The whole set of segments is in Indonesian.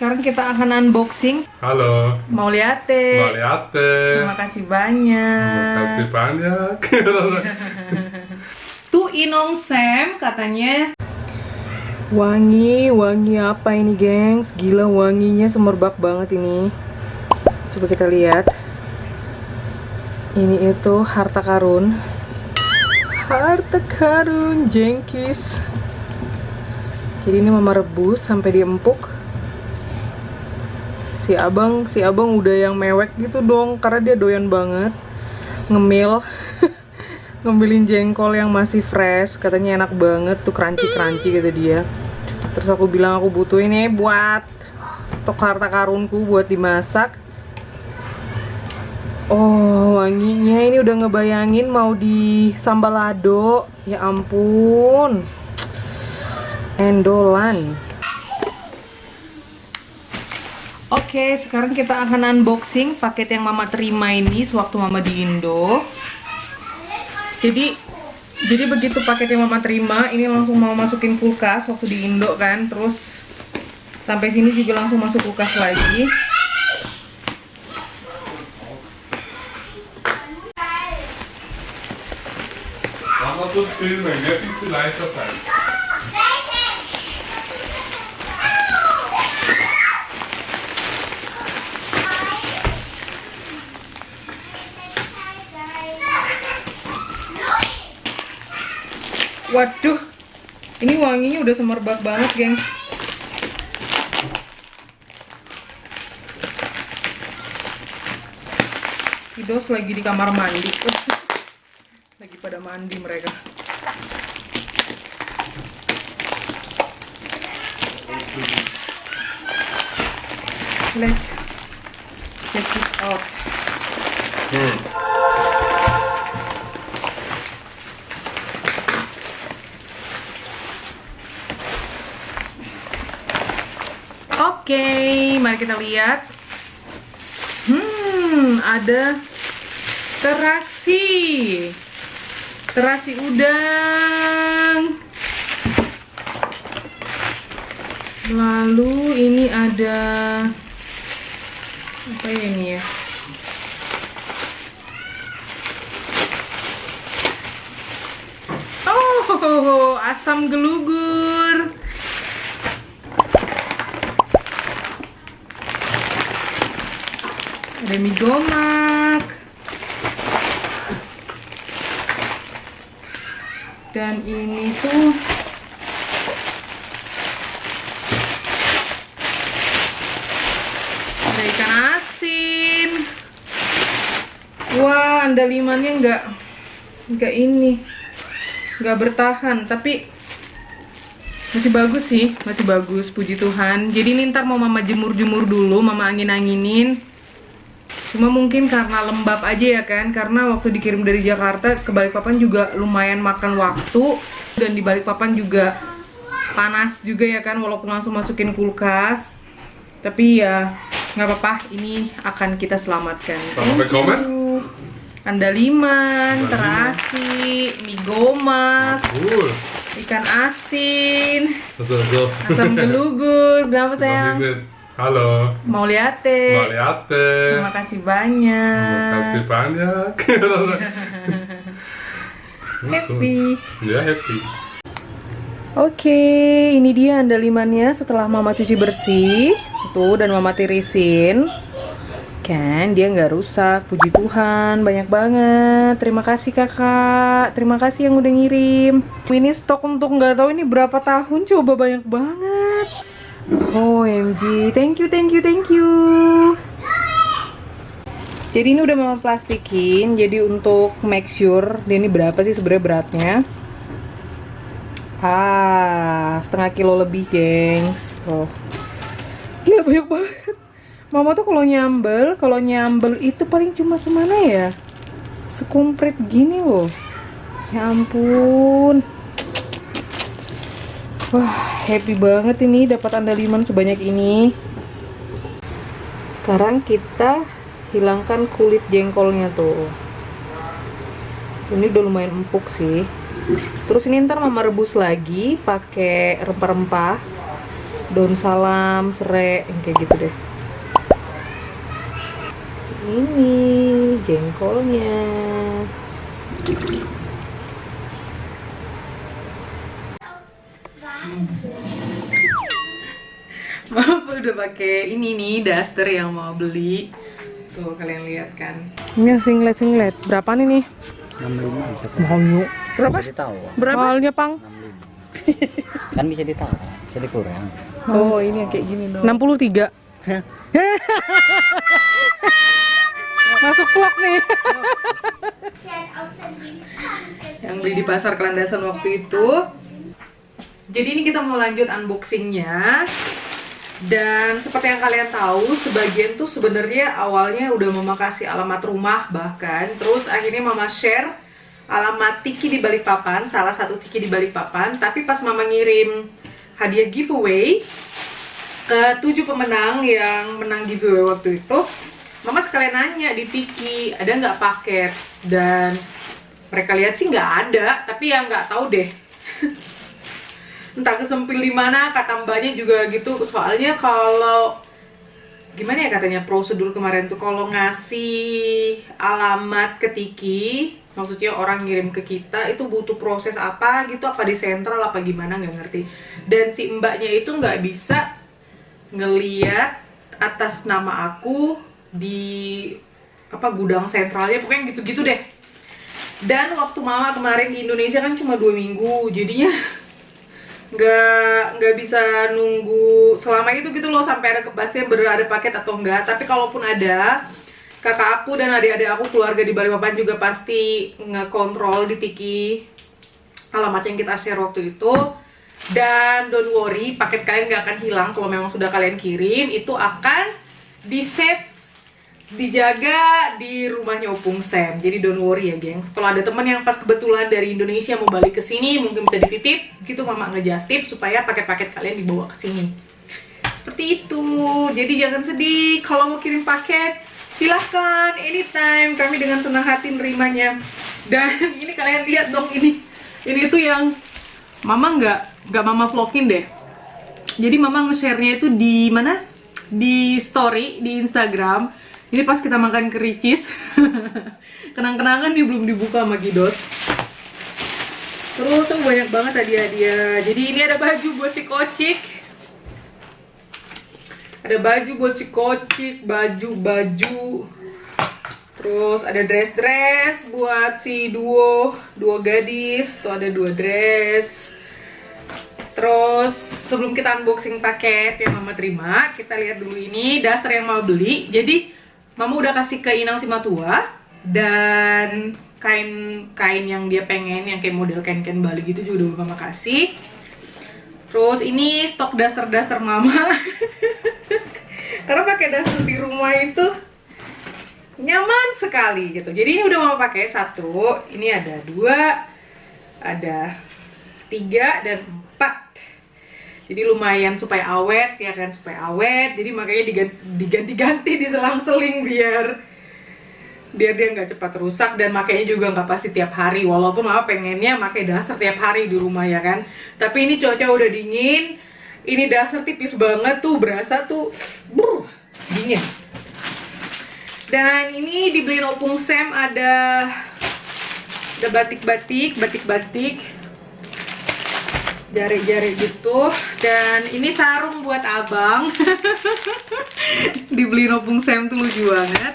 sekarang kita akan unboxing. Halo. Mau lihat? Mau lihat? Terima kasih banyak. Terima kasih banyak. Tuh Inong Sam katanya. Wangi apa ini, gengs? Gila, wanginya semerbak banget ini. Coba kita lihat. Ini itu harta karun. Harta karun jengkis. Jadi ini mama rebus sampai dia empuk. Si abang udah yang mewek gitu dong, karena dia doyan banget ngemil. Ngemilin jengkol yang masih fresh, katanya enak banget tuh, crunchy kata dia. Terus aku bilang aku butuh ini buat stok harta karunku buat dimasak. Oh, wanginya ini udah ngebayangin mau di sambal lado. Ya ampun, endolan. Oke, sekarang kita akan unboxing paket yang mama terima ini sewaktu mama di Indo. Jadi begitu paket yang mama terima, ini langsung mau masukin kulkas waktu di Indo kan. Terus sampai sini juga langsung masuk kulkas lagi. Mama tuh filmen, dia bisa leichter sein. Waduh, ini wanginya udah semerbak banget, geng. Kidos lagi di kamar mandi. Lagi pada mandi mereka. Let's check this out. Oke, mari kita lihat. Ada terasi udang. Lalu ini ada apa ya ini ya? Oh, asam gelugur. Ada mie gomak. Dan ini tuh ada ikan asin. Wah, andalimannya nggak ini, nggak bertahan, tapi masih bagus sih, masih bagus, puji Tuhan. Jadi ini ntar mau mama jemur dulu, mama angin-anginin. Cuma mungkin karena lembab aja ya kan, karena waktu dikirim dari Jakarta ke Balikpapan juga lumayan makan waktu. Dan di Balikpapan juga panas juga ya kan, walaupun langsung masukin kulkas. Tapi ya nggak apa-apa, ini akan kita selamatkan. Andaliman, terasi, mie gomak, ikan asin, asam gelugur. Berapa sayang? Halo. Mau lihat? Mau lihat? Terima kasih banyak. Terima kasih banyak. Happy. Ya, happy. Oke, ini dia andalimannya setelah mama cuci bersih. Tuh, dan mama tirisin. Kan, dia nggak rusak. Puji Tuhan, banyak banget. Terima kasih kakak. Terima kasih yang udah ngirim. Ini stok untuk nggak tahu ini berapa tahun. Coba banyak banget. OMG, thank you. Jadi ini udah mama plastikin. Jadi untuk make sure dia ini berapa sih sebenarnya beratnya. Setengah kilo lebih, gengs. Tuh. Gila, banyak banget. Mama tuh kalau nyambel itu paling cuma semana ya? Sekumprit gini loh. Ya ampun. Wah, happy banget ini dapat andaliman sebanyak ini. Sekarang kita hilangkan kulit jengkolnya tuh. Ini udah lumayan empuk sih. Terus ini ntar mama rebus lagi pakai rempah-rempah. daun salam, serai, yang kayak gitu deh. Ini jengkolnya. Mama udah pakai ini nih daster yang mau beli. Tuh kalian lihat kan. Ini singlet. Berapa nih? 65 bisa Mahalnya. Berapa? bisa ditahu. Berapa? Mahalnya, Pang. 65. Kan bisa ditahu, bisa dikurang. Oh, ini yang kayak gini dong. 63. Masuk vlog nih. Yang beli di pasar Kelandasan waktu itu. Jadi ini kita mau lanjut unboxingnya. Dan seperti yang kalian tahu, sebagian tuh sebenarnya awalnya udah mama kasih alamat rumah bahkan. Terus akhirnya mama share alamat Tiki di Balikpapan, salah satu Tiki di Balikpapan. Tapi pas mama ngirim hadiah giveaway ke 7 pemenang yang menang giveaway waktu itu, mama sekalian nanya di Tiki ada nggak paket, dan mereka lihat sih nggak ada, tapi ya nggak tahu deh entah kesempil di mana, kata mbaknya juga gitu. Soalnya kalau gimana ya katanya prosedur kemarin tuh, kalau ngasih alamat ke Tiki, maksudnya orang ngirim ke kita itu butuh proses apa gitu, apa di sentral apa gimana nggak ngerti. Dan si mbaknya itu nggak bisa ngeliat atas nama aku di apa gudang sentralnya, pokoknya gitu-gitu deh. Dan waktu mama kemarin di Indonesia kan cuma 2 minggu, jadinya nggak bisa nunggu selama itu gitu loh, sampai ada kepastian ada paket atau enggak. Tapi kalaupun ada, kakak aku dan adik-adik aku keluarga di Balikpapan juga pasti ngekontrol di Tiki alamat yang kita share waktu itu. Dan don't worry, paket kalian nggak akan hilang kalau memang sudah kalian kirim. Itu akan di save, dijaga di rumahnya Opung Sam. Jadi don't worry ya gengs. Kalau ada teman yang pas kebetulan dari Indonesia mau balik ke sini, mungkin bisa dititip gitu, mama ngejust tip supaya paket-paket kalian dibawa ke sini. Seperti itu. Jadi jangan sedih kalau mau kirim paket, silahkan anytime, kami dengan senang hati nerimanya. Dan ini kalian lihat dong, ini tuh yang mama nggak mama vlogin deh. Jadi mama nge-share-nya itu di mana? Di story di Instagram. Ini pas kita makan kericis. Kenang-kenangan nih belum dibuka sama Gidos. Terus banyak banget hadiah-hadiah. Jadi ini ada baju buat si Kocik. Ada baju buat si Kocik, baju. Terus ada dress buat si duo gadis. Tuh ada 2 dress. Terus sebelum kita unboxing paket yang mama terima, kita lihat dulu ini daster yang mama beli. Jadi mama udah kasih ke Inang Simatua, dan kain yang dia pengen, yang kayak model kain-kain Bali gitu juga udah mama kasih. Terus ini stok daster mama. Karena pakai daster di rumah itu nyaman sekali gitu. Jadi ini udah mama pakai 1, ini ada 2, ada 3 dan 4. Jadi lumayan supaya awet ya kan, supaya awet. Jadi makanya diganti-ganti, diselang-seling biar dia nggak cepat rusak, dan makanya juga nggak pasti tiap hari. Walaupun mama pengennya pakai daster tiap hari di rumah ya kan. Tapi ini cuaca udah dingin. Ini daster tipis banget tuh, berasa tuh dingin. Dan ini dibeliin Opung Sam, ada batik-batik, jari-jari gitu. Dan ini sarung buat abang. Dibeliin Opung Sam tuh lucu banget.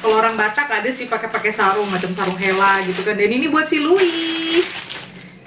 Kalau orang Batak ada sih pakai sarung macam sarung Hela gitu kan. Dan ini buat si Louis.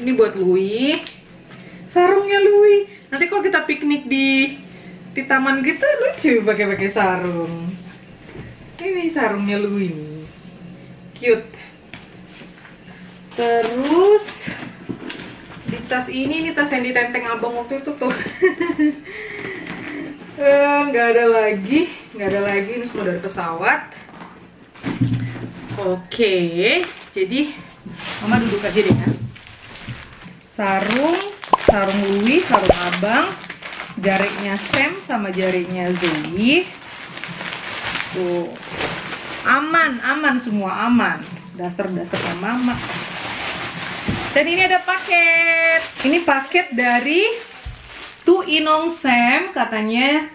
Ini buat Louis. Sarungnya Louis. Nanti kalau kita piknik di taman gitu lucu pakai sarung. Ini sarungnya Louis nih. Cute. Terus di tas ini tas yang ditenteng abang waktu itu tuh. Nggak ada lagi, ini semua dari pesawat. Oke, jadi mama duduk aja deh ya. Sarung Louis, sarung abang, jarinya Sam sama jarinya Zoe. Tuh, aman semua, aman. Daster-dasternya mama. Dan ini ada paket. Ini paket dari Tu Inong Sam katanya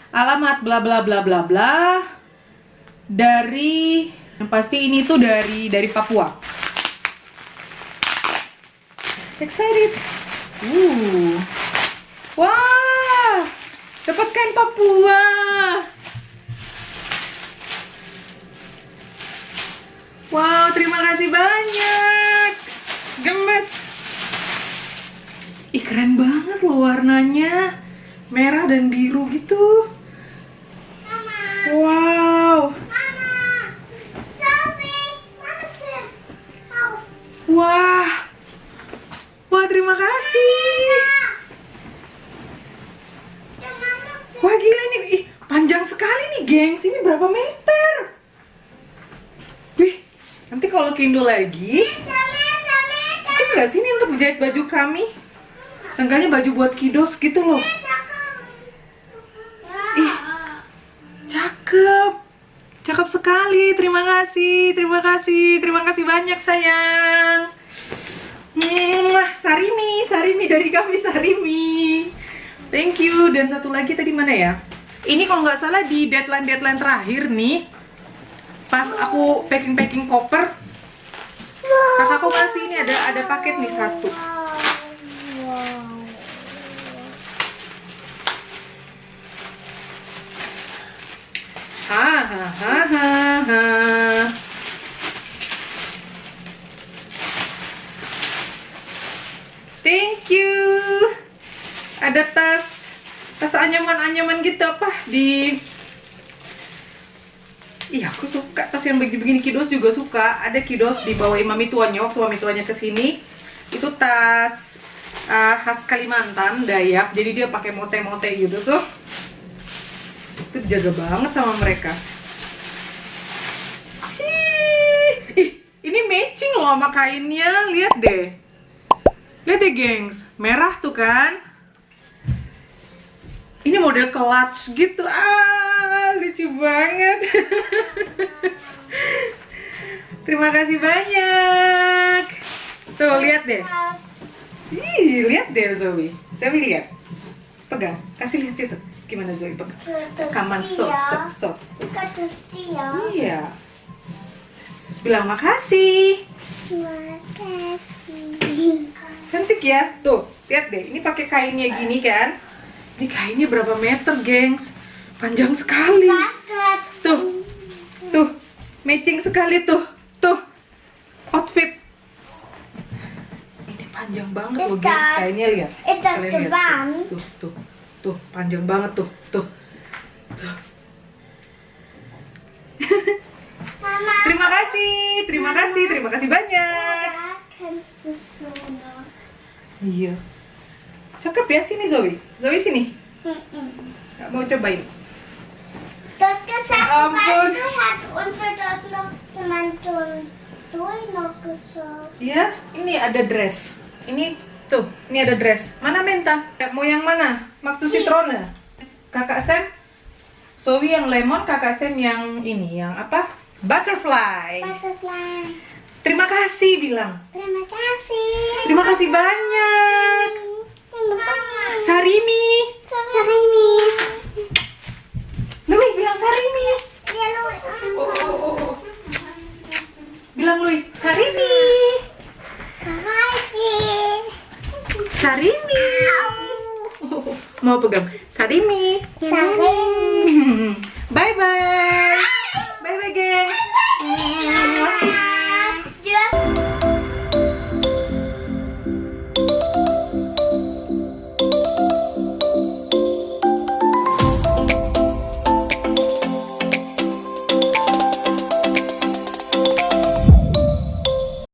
alamat bla bla bla bla bla dari yang pasti ini tuh dari Papua. Excited. Wah, dapat kain Papua. Wow, terima kasih banyak. Gemes. Ih, keren banget loh warnanya. Merah dan biru gitu. Wow. Wah. Wah, terima kasih. Wah, gila ini. Ih, panjang sekali nih, gengs. Ini berapa meter? Wih, nanti kalau Kindo lagi, cukup nggak sih ini untuk menjahit baju kami? Seenggaknya baju buat kiddos gitu loh. Ih, cakep. Cakep sekali. Terima kasih, terima kasih, terima kasih banyak sayang. Sarimi dari kami Sarimi. Thank you. Dan satu lagi tadi mana ya? Ini kalau nggak salah di deadline terakhir nih. Pas aku packing koper, kakakku kasih ini ada paket nih satu. Thank you. Ada tas anyaman gitu apa di. Iya, aku suka tas yang begini kiddos juga suka. Ada kiddos dibawain mami tuanya waktu mami tuanya kesini. Itu tas khas Kalimantan Dayak. Jadi dia pakai mote-mote gitu tuh. Itu jaga banget sama mereka. Ih, ini matching loh sama kainnya. Lihat deh. Lihat deh, gengs. Merah tuh kan. Ini model clutch gitu. Lucu banget. Terima kasih banyak. Tuh, lihat deh. Ih, lihat deh Zoe. Zoe lihat. Pegang. Kasih lihat situ. Gimana Zoe pegang? Kaman sok. Iya. Bilang makasih. Cantik ya. Tuh, lihat deh. Ini pakai kainnya gini kan. Ini kainnya berapa meter, gengs? Panjang sekali. Tuh, matching sekali tuh. Outfit. Ini panjang banget loh, gengs. Kainnya lihat. Kalian lihat. Tuh, panjang banget tuh. Terima kasih banyak. Iya. Cakep ya, sini Zoe. Zoe sini. Gak mau cobain. Das gesagt, Ampun. weißt du, hat unser dort noch Samantha Zoe noch gesagt. Iya, ini ada dress. Ini tuh, ini ada dress. Mana Menta? Mau yang mana? Maksud citrone. Kakak Sam, Zoe yang lemon, kakak Sam yang ini, yang apa? Butterfly. Butterfly. Terima kasih bilang. Terima kasih. Terima kasih banyak. Mama. Sarimi. Sarimi.